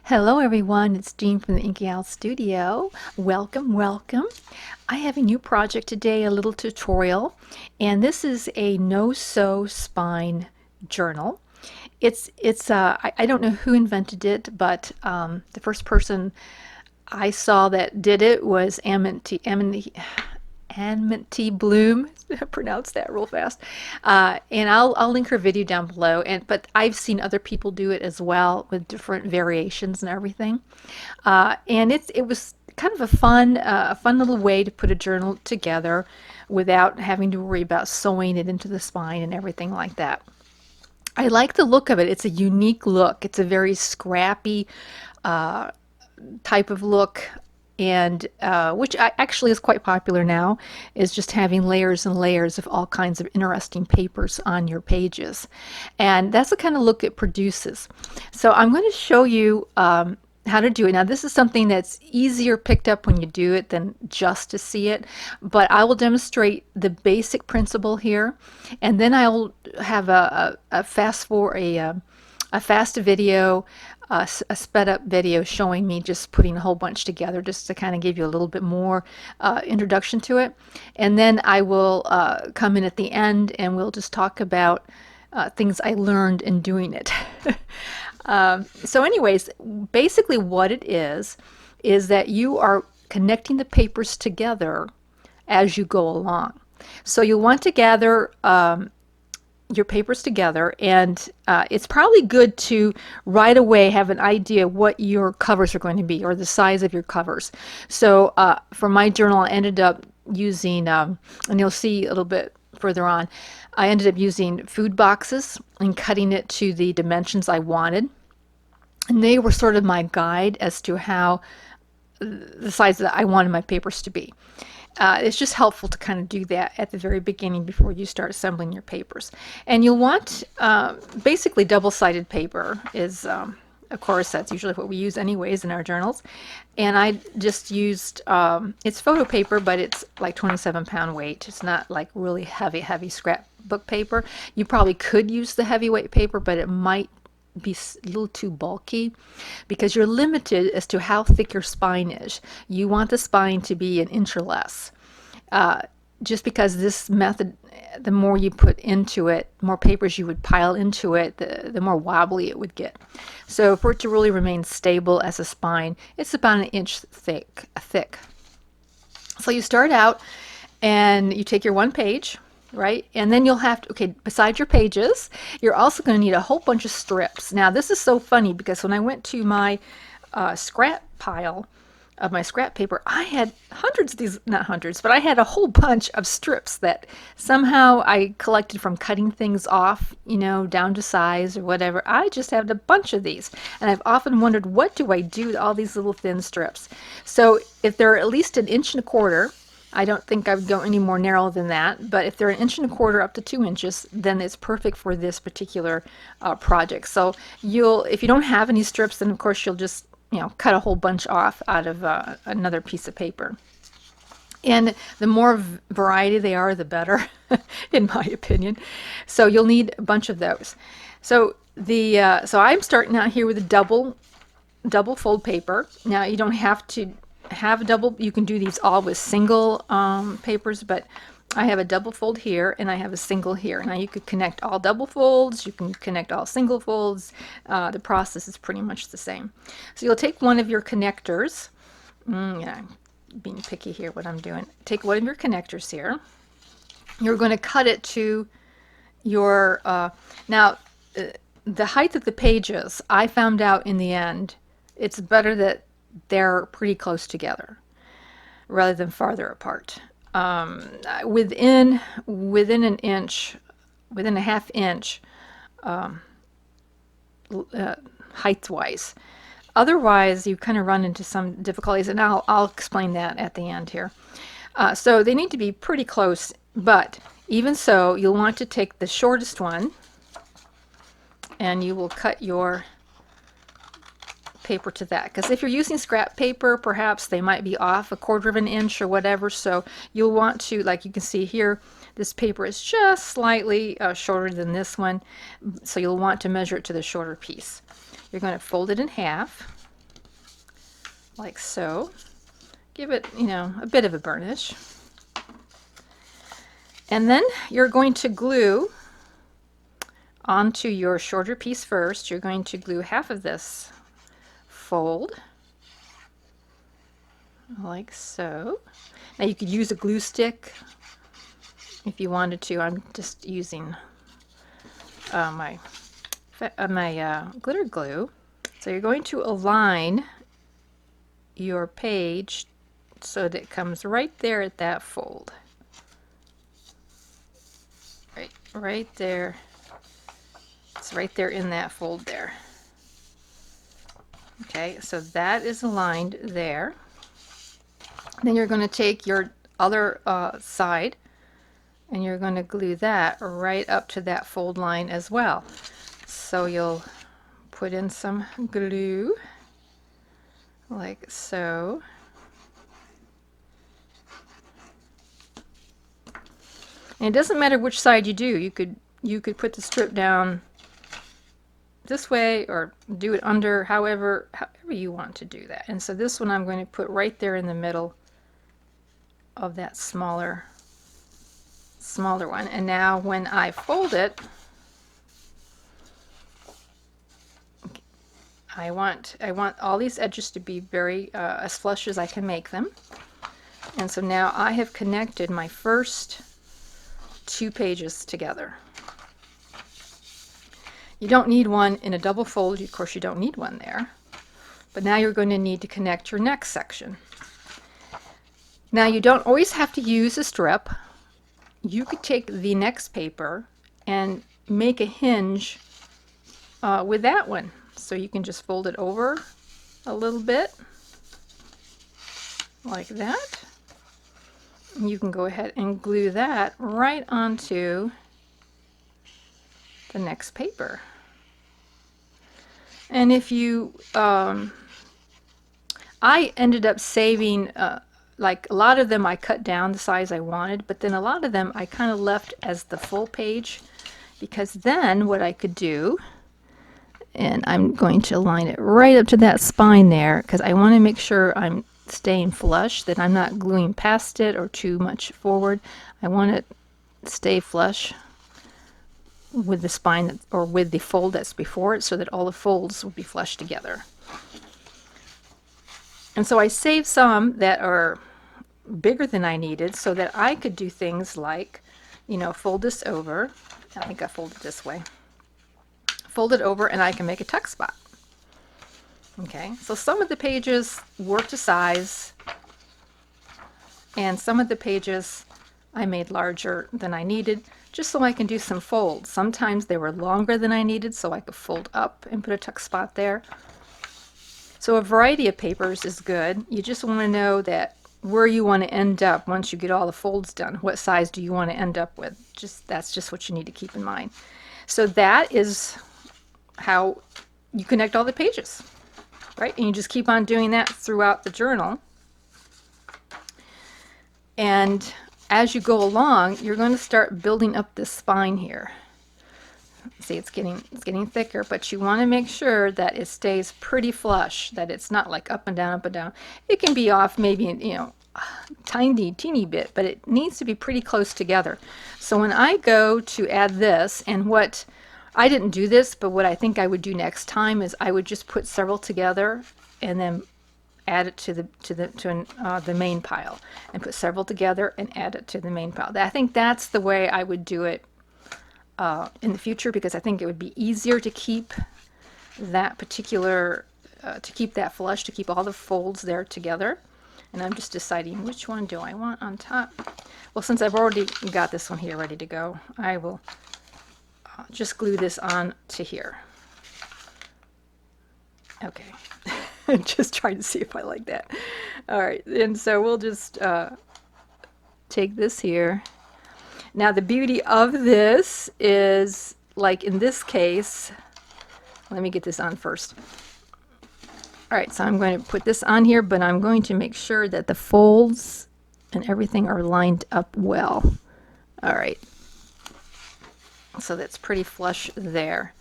Hello everyone, it's Jean from the Inky Studio. Welcome, welcome. I have a new project today, a little tutorial, and this is a no-sew spine journal. I don't know who invented it, but the first person I saw that did it was Amity Bloom. Pronounce that real fast. And I'll link her video down below. But I've seen other people do it as well with different variations and everything. And it was kind of a fun little way to put a journal together without having to worry about sewing it into the spine and everything like that. I like the look of it. It's a unique look. It's a very scrappy uh, type of look, and which actually is quite popular now, is just having layers and layers of all kinds of interesting papers on your pages. And that's the kind of look it produces. So I'm going to show you how to do it. Now, this is something that's easier picked up when you do it than just to see it, but I will demonstrate the basic principle here, and then I will have a fast video, a sped up video showing me just putting a whole bunch together, just to kind of give you a little bit more introduction to it. And then I will come in at the end and we'll just talk about things I learned in doing it. So anyways, basically what it is that you are connecting the papers together as you go along. So you'll want to gather your papers together, and it's probably good to right away have an idea what your covers are going to be, or the size of your covers. So for my journal, I ended up using, and you'll see a little bit further on, I ended up using food boxes and cutting it to the dimensions I wanted. And they were sort of my guide as to how the size that I wanted my papers to be. It's just helpful to kind of do that at the very beginning before you start assembling your papers. And you'll want basically double-sided paper is, of course, that's usually what we use anyways in our journals. And I just used, it's photo paper, but it's like 27-pound weight. It's not like really heavy scrapbook paper. You probably could use the heavyweight paper, but it might be a little too bulky because you're limited as to how thick your spine is. You want the spine to be an inch or less. Just because this method, the more you put into it, more papers you would pile into it, the more wobbly it would get. So for it to really remain stable as a spine, it's about an inch thick. So you start out and you take your one page, right? And then you'll have to, okay, besides your pages, you're also going to need a whole bunch of strips. Now, this is so funny because when I went to my scrap pile of my scrap paper, I had hundreds of these, not hundreds, but I had a whole bunch of strips that somehow I collected from cutting things off, you know, down to size or whatever. I just had a bunch of these. And I've often wondered, what do I do with all these little thin strips? So if they're at least 1.25 inches, I don't think I would go any more narrow than that, but if they're 1.25 inches up to 2 inches, then it's perfect for this particular project. So if you don't have any strips, then of course you'll just, you know, cut a whole bunch off out of another piece of paper. And the more variety they are, the better, in my opinion. So you'll need a bunch of those. So so I'm starting out here with a double fold paper. Now you don't have to have a double, you can do these all with single papers, but I have a double fold here and I have a single here. Now you could connect all double folds, you can connect all single folds. The process is pretty much the same. So you'll take one of your connectors. Yeah, I'm being picky here what I'm doing. Take one of your connectors here. You're going to cut it to your, now the height of the pages, I found out in the end, it's better that they're pretty close together rather than farther apart. Within an inch, within a half inch, height-wise. Otherwise, you kind of run into some difficulties, and I'll explain that at the end here. So they need to be pretty close, but even so, you'll want to take the shortest one, and you will cut your paper to that, because if you're using scrap paper, perhaps they might be off 1/4 inch or whatever. So you'll want to, like you can see here, this paper is just slightly shorter than this one, so you'll want to measure it to the shorter piece. You're going to fold it in half, like so. Give it, you know, a bit of a burnish. And then you're going to glue onto your shorter piece first. You're going to glue half of this fold, like so. Now you could use a glue stick if you wanted to. I'm just using my glitter glue. So you're going to align your page so that it comes right there at that fold. Right there. It's right there in that fold there. Okay, so that is aligned there. Then you're going to take your other side and you're going to glue that right up to that fold line as well. So you'll put in some glue like so. And it doesn't matter which side you do. You could put the strip down this way or do it under, however you want to do that. And so this one I'm going to put right there in the middle of that smaller one. And now when I fold it, I want all these edges to be very as flush as I can make them. And so now I have connected my first 2 pages together. You don't need one in a double fold. Of course, you don't need one there. But now you're going to need to connect your next section. Now you don't always have to use a strip. You could take the next paper and make a hinge with that one. So you can just fold it over a little bit like that. And you can go ahead and glue that right onto the next paper. And if you, I ended up saving, like a lot of them I cut down the size I wanted, but then a lot of them I kind of left as the full page, because then what I could do, and I'm going to line it right up to that spine there, because I want to make sure I'm staying flush, that I'm not gluing past it or too much forward. I want it to stay flush with the spine or with the fold that's before it, so that all the folds will be flush together. And so I saved some that are bigger than I needed so that I could do things like, you know, fold this over. I think I fold it this way. Fold it over and I can make a tuck spot. Okay, so some of the pages were to size and some of the pages I made larger than I needed, just so I can do some folds. Sometimes they were longer than I needed, so I could fold up and put a tuck spot there. So a variety of papers is good. You just want to know that where you want to end up once you get all the folds done. What size do you want to end up with? That's just what you need to keep in mind. So that is how you connect all the pages, right? And you just keep on doing that throughout the journal. And as you go along, you're going to start building up this spine here. See, it's getting thicker, but you want to make sure that it stays pretty flush, that it's not like up and down, up and down. It can be off maybe, you know, a teeny bit, but it needs to be pretty close together. So when I go to add this, and what I didn't do this, but what I think I would do next time is I would just put several together and then add it to the main pile, and put several together and add it to the main pile. I think that's the way I would do it in the future, because I think it would be easier to keep that particular, to keep that flush, to keep all the folds there together. And I'm just deciding which one do I want on top. Well, since I've already got this one here ready to go, I will just glue this on to here. Okay. Just trying to see if I like that. All right, and so we'll just take this here. Now the beauty of this is, like in this case, let me get this on first. All right, so I'm going to put this on here, but I'm going to make sure that the folds and everything are lined up well. All right, so that's pretty flush there.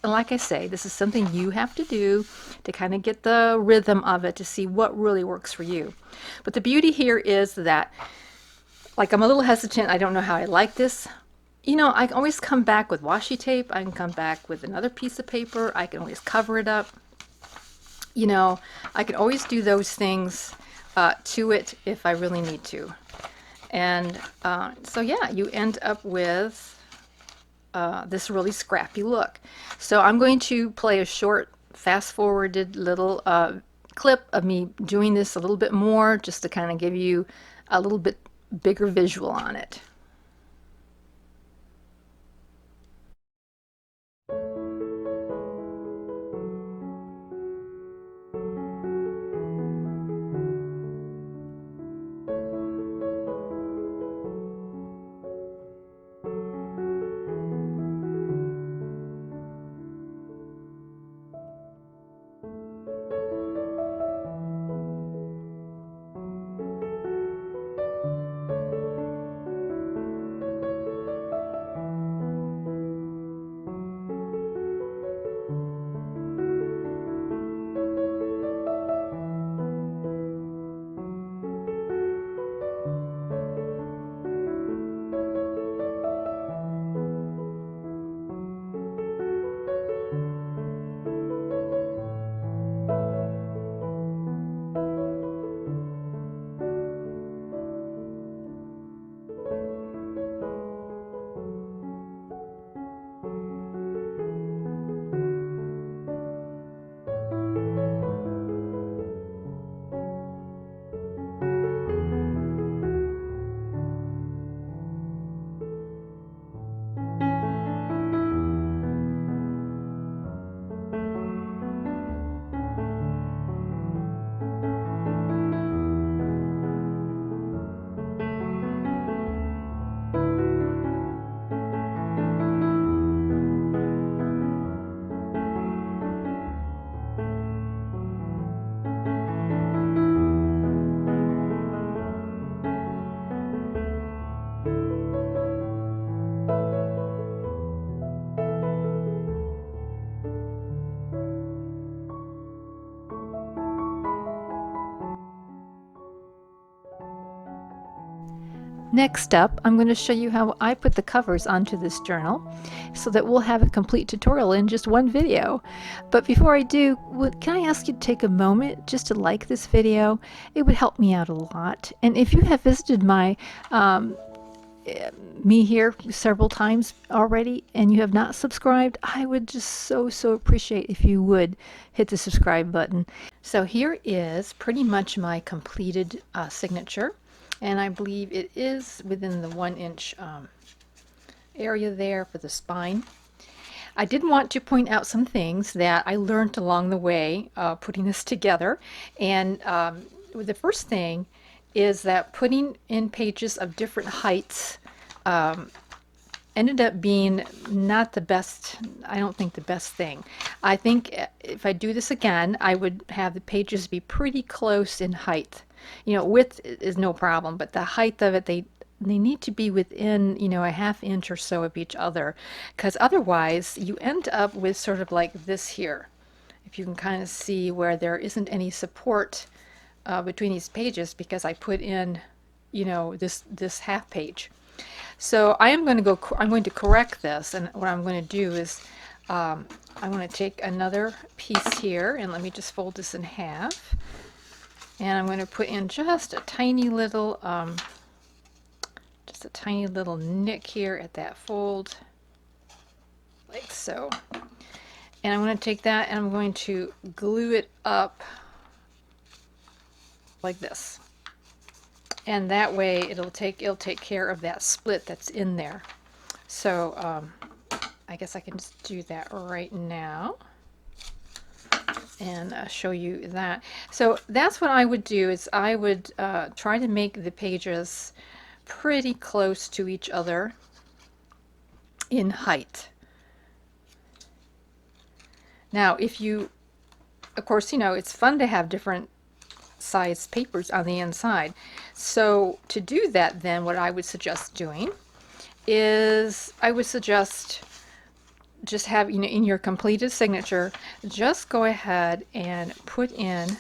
Like I say, this is something you have to do to kind of get the rhythm of it to see what really works for you. But the beauty here is that, like, I'm a little hesitant. I don't know how I like this. You know, I can always come back with washi tape. I can come back with another piece of paper. I can always cover it up. You know, I can always do those things to it if I really need to. And so yeah, you end up with this really scrappy look. So I'm going to play a short, fast-forwarded little clip of me doing this a little bit more, just to kind of give you a little bit bigger visual on it. Next up, I'm going to show you how I put the covers onto this journal so that we'll have a complete tutorial in just one video. But before I do, can I ask you to take a moment just to like this video? It would help me out a lot. And if you have visited my me here several times already and you have not subscribed, I would just so appreciate if you would hit the subscribe button. So here is pretty much my completed signature. And I believe it is within the 1-inch area there for the spine. I did want to point out some things that I learned along the way putting this together. And the first thing is that putting in pages of different heights ended up being not the best, I don't think the best thing. I think if I do this again, I would have the pages be pretty close in height. You know, width is no problem, but the height of it, they need to be within, you know, a ½ inch or so of each other, because otherwise you end up with sort of like this here. If you can kind of see where there isn't any support between these pages because I put in, you know, this half page. So I'm going to correct this, and what I'm going to do is I'm going to take another piece here, and let me just fold this in half. And I'm going to put in just a tiny little nick here at that fold, like so. And I'm going to take that and I'm going to glue it up like this. And that way it'll take care of that split that's in there. So I guess I can just do that right now and show you that. So that's what I would do, is I would try to make the pages pretty close to each other in height. Now if you, of course, you know, it's fun to have different size papers on the inside. So to do that, then what I would suggest doing is I would suggest just have, in your completed signature, just go ahead and put in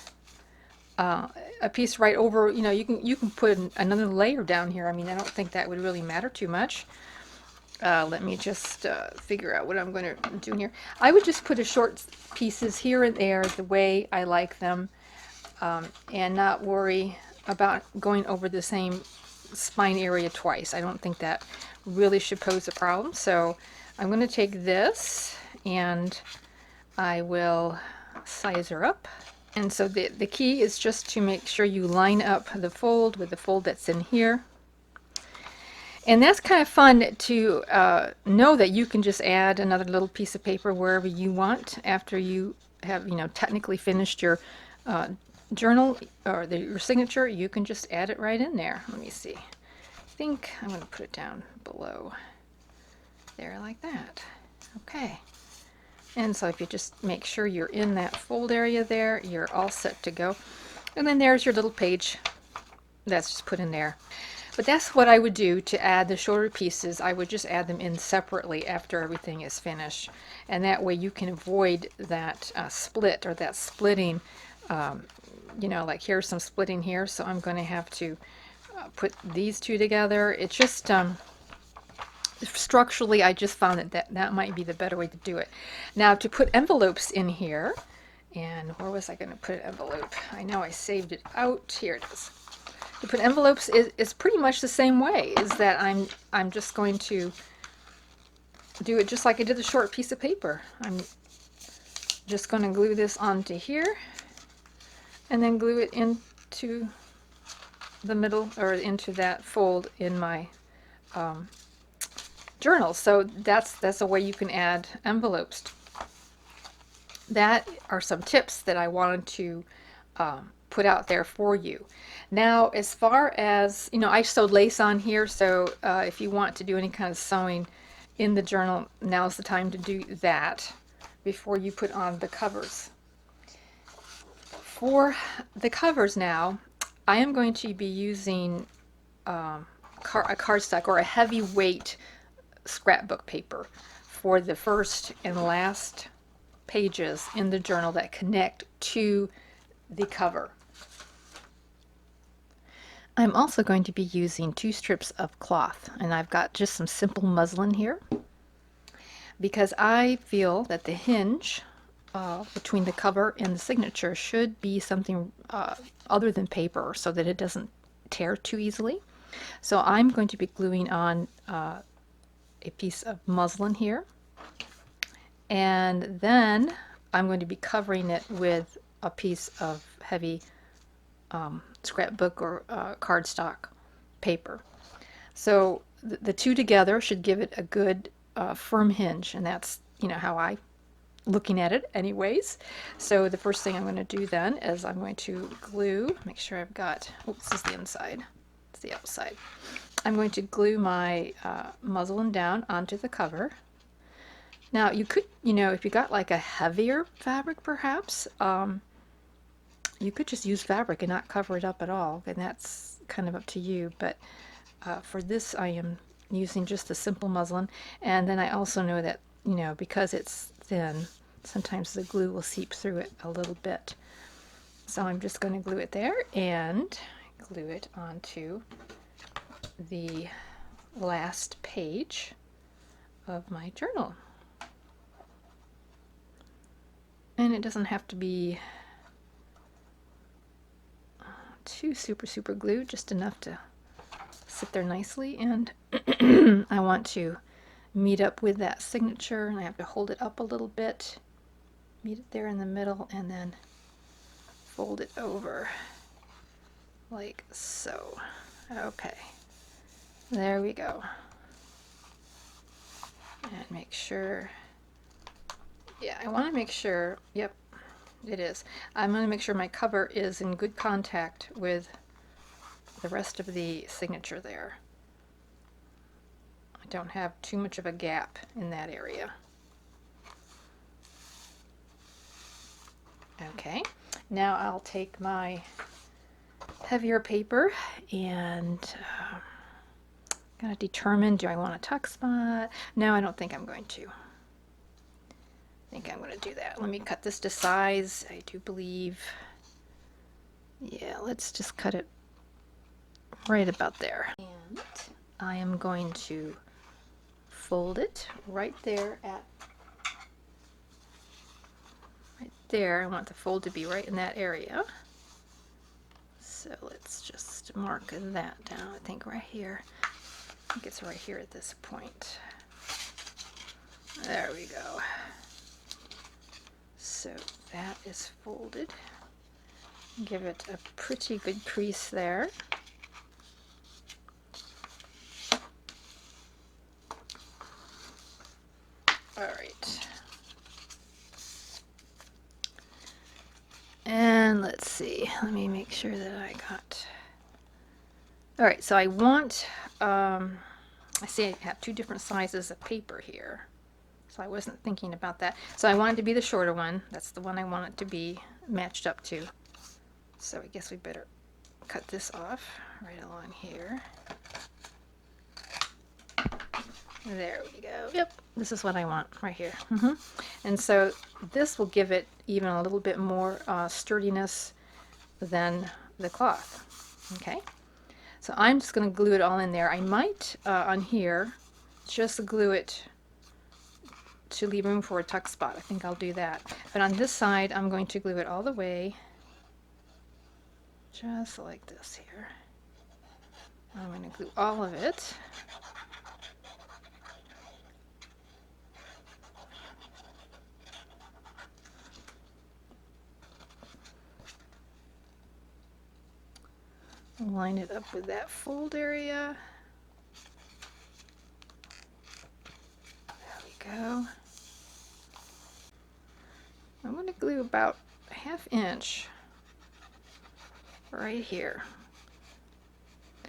a piece right over, you can put another layer down here. I mean, I don't think that would really matter too much. Let me just figure out what I'm going to do here. I would just put a short pieces here and there the way I like them, and not worry about going over the same spine area twice. I don't think that really should pose a problem. So I'm going to take this and I will size her up. And so the key is just to make sure you line up the fold with the fold that's in here. And that's kind of fun to know that you can just add another little piece of paper wherever you want after you have, technically finished your journal or your signature. You can just add it right in there. Let me see. I think I'm going to put it down below there like that. Okay. And so if you just make sure you're in that fold area there, you're all set to go. And then there's your little page that's just put in there. But that's what I would do to add the shorter pieces. I would just add them in separately after everything is finished. And that way you can avoid that split or that splitting. Like here's some splitting here, so I'm going to have to put these two together. It's just structurally, I just found that might be the better way to do it. Now to put envelopes in here, and where was I going to put an envelope? I know I saved it out. Here it is. To put envelopes is pretty much the same way, is that I'm just going to do it just like I did the short piece of paper. I'm just going to glue this onto here and then glue it into the middle or into that fold in my journal. So that's a way you can add envelopes. That are some tips that I wanted to put out there for you. Now, as far as, I sewed lace on here, so if you want to do any kind of sewing in the journal, now's the time to do that before you put on the covers. For the covers now, I am going to be using a cardstock or a heavyweight scrapbook paper for the first and last pages in the journal that connect to the cover. I'm also going to be using 2 strips of cloth, and I've got just some simple muslin here because I feel that the hinge between the cover and the signature should be something other than paper so that it doesn't tear too easily. So I'm going to be gluing on a piece of muslin here, and then I'm going to be covering it with a piece of heavy scrapbook or cardstock paper. So the two together should give it a good firm hinge, and that's how I looking at it anyways. So the first thing I'm going to do then is I'm going to glue, make sure I've got, oops, this is the inside, it's the outside. I'm going to glue my muslin down onto the cover. Now you could, if you got like a heavier fabric perhaps, you could just use fabric and not cover it up at all, and that's kind of up to you. But for this I am using just a simple muslin, and then I also know that, because it's thin, sometimes the glue will seep through it a little bit. So I'm just going to glue it there and glue it onto the last page of my journal. And it doesn't have to be too super glue, just enough to sit there nicely. And I want to meet up with that signature, and I have to hold it up a little bit, meet it there in the middle, and then fold it over like so. Okay, there we go. And make sure, yeah, I want to make sure, yep, it is. I'm going to make sure my cover is in good contact with the rest of the signature there. I don't have too much of a gap in that area. Okay, now I'll take my heavier paper and I'm going to determine, do I want a tuck spot? No, I don't think I'm going to. think I'm going to do that. Let me cut this to size. I do believe, yeah, let's just cut it right about there. And I am going to fold it right there at, right there. I want the fold to be right in that area. So let's just mark that down, I think right here. I think it's right here at this point. There we go. So that is folded. Give it a pretty good crease there. All right. And let's see, let me make sure that I got, all right, so I want, I see I have two different sizes of paper here. So I wasn't thinking about that. So I want it to be the shorter one. That's the one I want it to be matched up to. So I guess we better cut this off right along here. There we go. Yep, this is what I want right here. And so this will give it even a little bit more sturdiness than the cloth. Okay, so I'm just going to glue it all in there. I might on here just glue it to leave room for a tuck spot. I think I'll do that. But on this side, I'm going to glue it all the way, just like this here. I'm going to glue all of it. Line it up with that fold area. There we go. I'm going to glue about a ½ inch right here.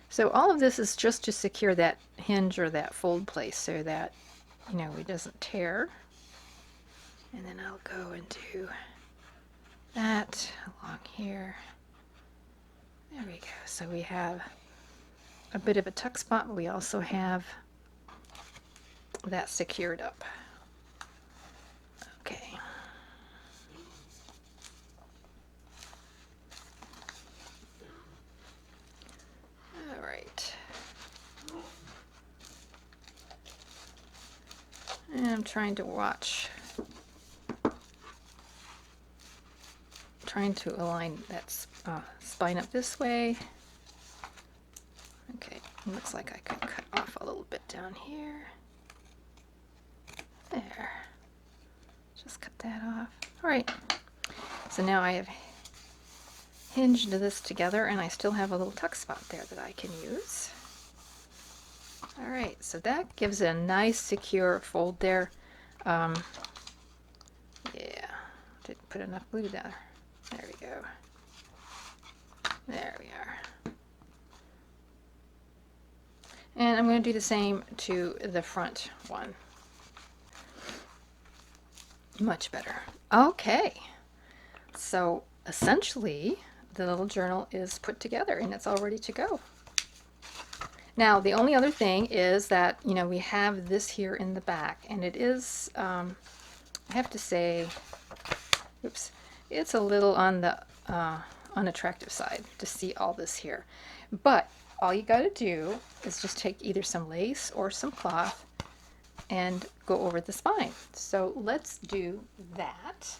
So all of this is just to secure that hinge or that fold place so that, you know, it doesn't tear. And then I'll go and do that along here. There we go. So we have a bit of a tuck spot, but we also have that secured up. Okay. All right. And I'm trying to watch, trying to align that spine up this way. Okay, looks like I can cut off a little bit down here. There. Just cut that off. All right. So now I have hinged this together and I still have a little tuck spot there that I can use. All right, so that gives it a nice secure fold there. Yeah, didn't put enough glue there. There we go. There we are. And I'm going to do the same to the front one. Much better. Okay, so essentially the little journal is put together and it's all ready to go. Now the only other thing is that, you know, we have this here in the back, and it is, I have to say, oops, it's a little on the unattractive side to see all this here. But all you got to do is just take either some lace or some cloth and go over the spine. So let's do that.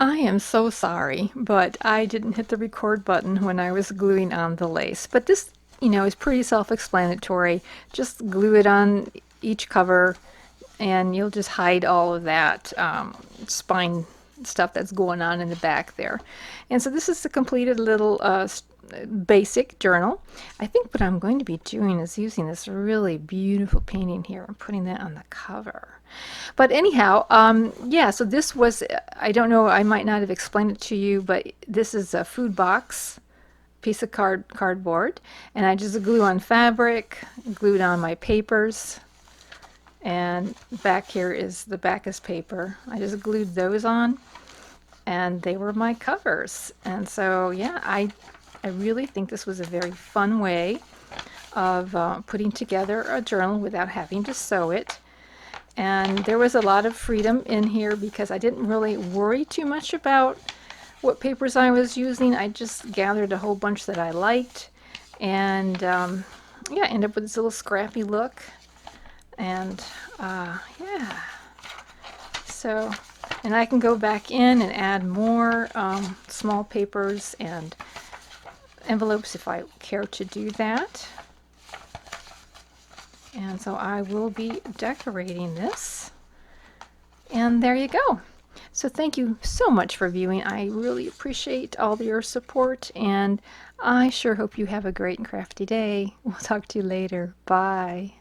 I am so sorry, but I didn't hit the record button when I was gluing on the lace. But this, you know, is pretty self-explanatory. Just glue it on each cover and you'll just hide all of that spine stuff that's going on in the back there. And so this is the completed little basic journal. I think what I'm going to be doing is using this really beautiful painting here and putting that on the cover. But anyhow, yeah, so this was, I don't know, I might not have explained it to you, but this is a food box piece of cardboard, and I just glue on fabric, glued on my papers, and back here is the back is paper. I just glued those on, and they were my covers. And so yeah, I really think this was a very fun way of putting together a journal without having to sew it. And there was a lot of freedom in here because I didn't really worry too much about what papers I was using. I just gathered a whole bunch that I liked, and yeah, ended up with this little scrappy look. And yeah, so, and I can go back in and add more small papers and envelopes if I care to do that. And so I will be decorating this. And there you go. So thank you so much for viewing. I really appreciate all your support, and I sure hope you have a great and crafty day. We'll talk to you later. Bye.